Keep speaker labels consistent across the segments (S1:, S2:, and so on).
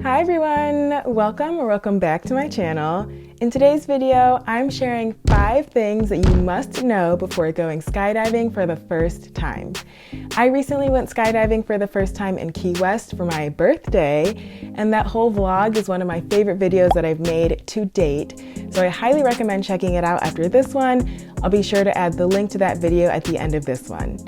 S1: Hi everyone, welcome or welcome back to my channel. In today's video, I'm sharing 5 things that you must know before going skydiving for the first time. I recently went skydiving for the first time in Key West for my birthday, and that whole vlog is one of my favorite videos that I've made to date. So I highly recommend checking it out after this one. I'll be sure to add the link to that video at the end of this one.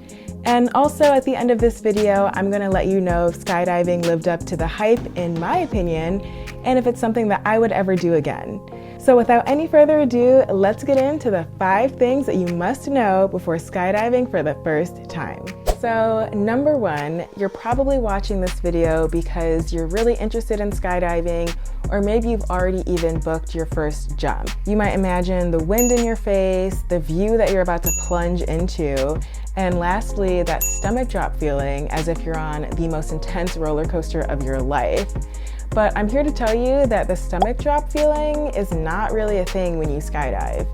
S1: And also at the end of this video, I'm going to let you know if skydiving lived up to the hype in my opinion, and if it's something that I would ever do again. So without any further ado, let's get into the 5 things that you must know before skydiving for the first time. So number 1, you're probably watching this video because you're really interested in skydiving, or maybe you've already even booked your first jump. You might imagine the wind in your face, the view that you're about to plunge into, and lastly, that stomach drop feeling as if you're on the most intense roller coaster of your life. But I'm here to tell you that the stomach drop feeling is not really a thing when you skydive.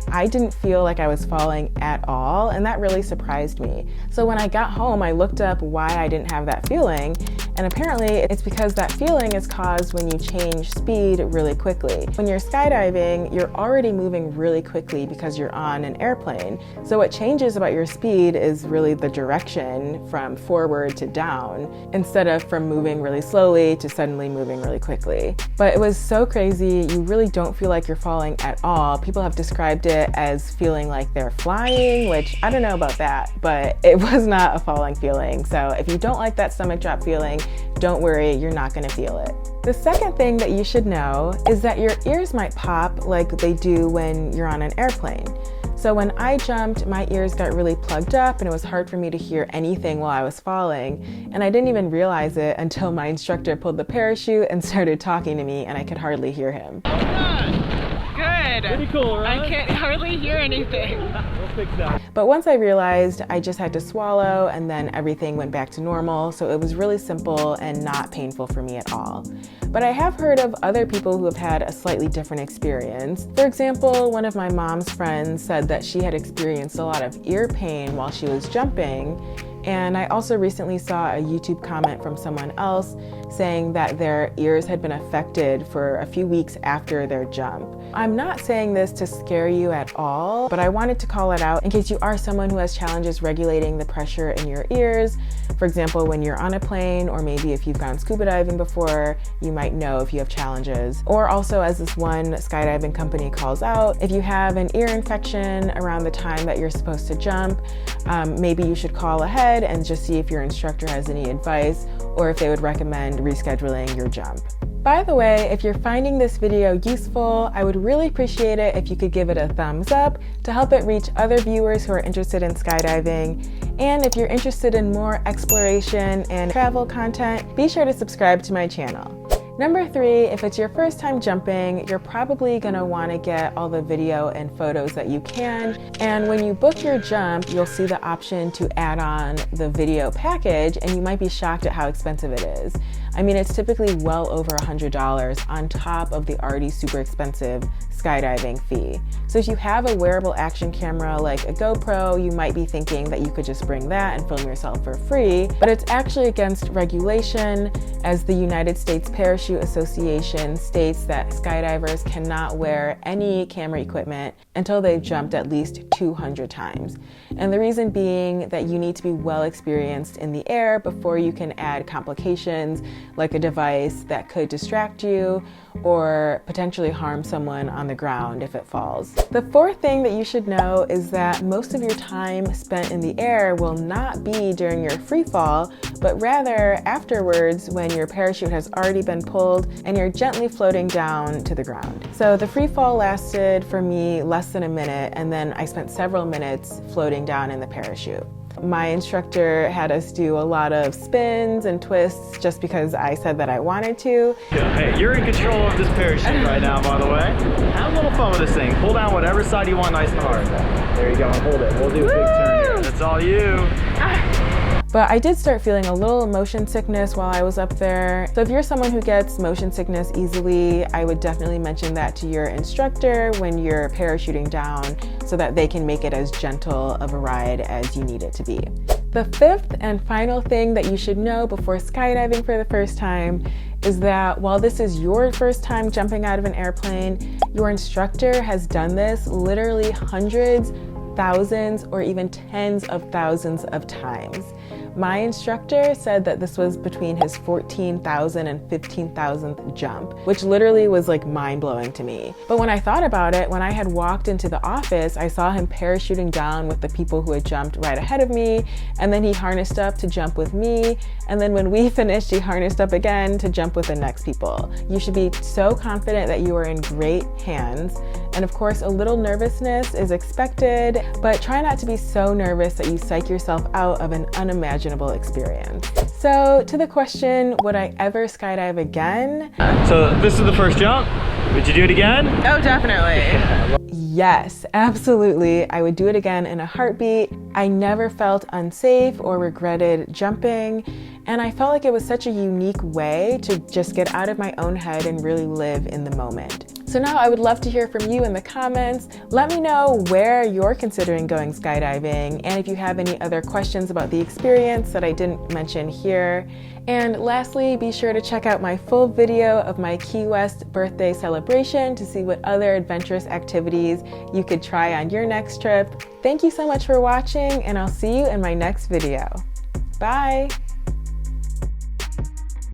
S1: I didn't feel like I was falling at all, and that really surprised me. So when I got home, I looked up why I didn't have that feeling, and apparently it's because that feeling is caused when you change speed really quickly. When you're skydiving, you're already moving really quickly because you're on an airplane. So what changes about your speed is really the direction from forward to down, instead of from moving really slowly to suddenly moving really quickly. But it was so crazy, you really don't feel like you're falling at all. People have described it as feeling like they're flying, which I don't know about that, but it was not a falling feeling. So if you don't like that stomach drop feeling, don't worry, you're not gonna feel it. The second thing that you should know is that your ears might pop like they do when you're on an airplane. So when I jumped, my ears got really plugged up and it was hard for me to hear anything while I was falling. And I didn't even realize it until my instructor pulled the parachute and started talking to me and I could hardly hear him.
S2: Good. Pretty cool, right? I can't hardly hear anything. We'll fix that.
S1: But once I realized, I just had to swallow and then everything went back to normal. So it was really simple and not painful for me at all. But I have heard of other people who have had a slightly different experience. For example, one of my mom's friends said that she had experienced a lot of ear pain while she was jumping. And I also recently saw a YouTube comment from someone else saying that their ears had been affected for a few weeks after their jump. I'm not saying this to scare you at all, but I wanted to call it out in case you are someone who has challenges regulating the pressure in your ears. For example, when you're on a plane, or maybe if you've gone scuba diving before, you might know if you have challenges. Or also, as this one skydiving company calls out, if you have an ear infection around the time that you're supposed to jump, maybe you should call ahead and just see if your instructor has any advice or if they would recommend rescheduling your jump. By the way, if you're finding this video useful, I would really appreciate it if you could give it a thumbs up to help it reach other viewers who are interested in skydiving. And if you're interested in more exploration and travel content, be sure to subscribe to my channel. Number 3, if it's your first time jumping, you're probably gonna wanna get all the video and photos that you can. And when you book your jump, you'll see the option to add on the video package, and you might be shocked at how expensive it is. I mean, it's typically well over $100 on top of the already super expensive skydiving fee. So if you have a wearable action camera like a GoPro, you might be thinking that you could just bring that and film yourself for free, but it's actually against regulation, as the United States Parachute Association states that skydivers cannot wear any camera equipment until they've jumped at least 200 times. And the reason being that you need to be well experienced in the air before you can add complications like a device that could distract you or potentially harm someone on the ground if it falls. The 4th thing that you should know is that most of your time spent in the air will not be during your free fall, but rather afterwards when your parachute has already been pulled and you're gently floating down to the ground. So the free fall lasted for me less than a minute, and then I spent several minutes floating down in the parachute. My instructor had us do a lot of spins and twists just because I said that I wanted to.
S3: Yeah, hey, you're in control of this parachute right now, by the way. Have a little fun with this thing. Pull down whatever side you want nice and hard. There you go, and hold it. We'll do a big turn here. That's all you.
S1: But I did start feeling a little motion sickness while I was up there. So if you're someone who gets motion sickness easily, I would definitely mention that to your instructor when you're parachuting down so that they can make it as gentle of a ride as you need it to be. The 5th and final thing that you should know before skydiving for the first time is that while this is your first time jumping out of an airplane, your instructor has done this literally hundreds, thousands, or even tens of thousands of times. My instructor said that this was between his 14,000th and 15,000th jump, which literally was like mind-blowing to me. But when I thought about it, when I had walked into the office, I saw him parachuting down with the people who had jumped right ahead of me, and then he harnessed up to jump with me, and then when we finished, he harnessed up again to jump with the next people. You should be so confident that you are in great hands. And of course, a little nervousness is expected, but try not to be so nervous that you psych yourself out of an unimaginable experience. So to the question, would I ever skydive again?
S3: So this is the first jump. Would you do it again?
S2: Oh, definitely.
S1: Yes, absolutely. I would do it again in a heartbeat. I never felt unsafe or regretted jumping, and I felt like it was such a unique way to just get out of my own head and really live in the moment. So now I would love to hear from you in the comments. Let me know where you're considering going skydiving, and if you have any other questions about the experience that I didn't mention here. And lastly, be sure to check out my full video of my Key West birthday celebration to see what other adventurous activities you could try on your next trip. Thank you so much for watching, and I'll see you in my next video. Bye!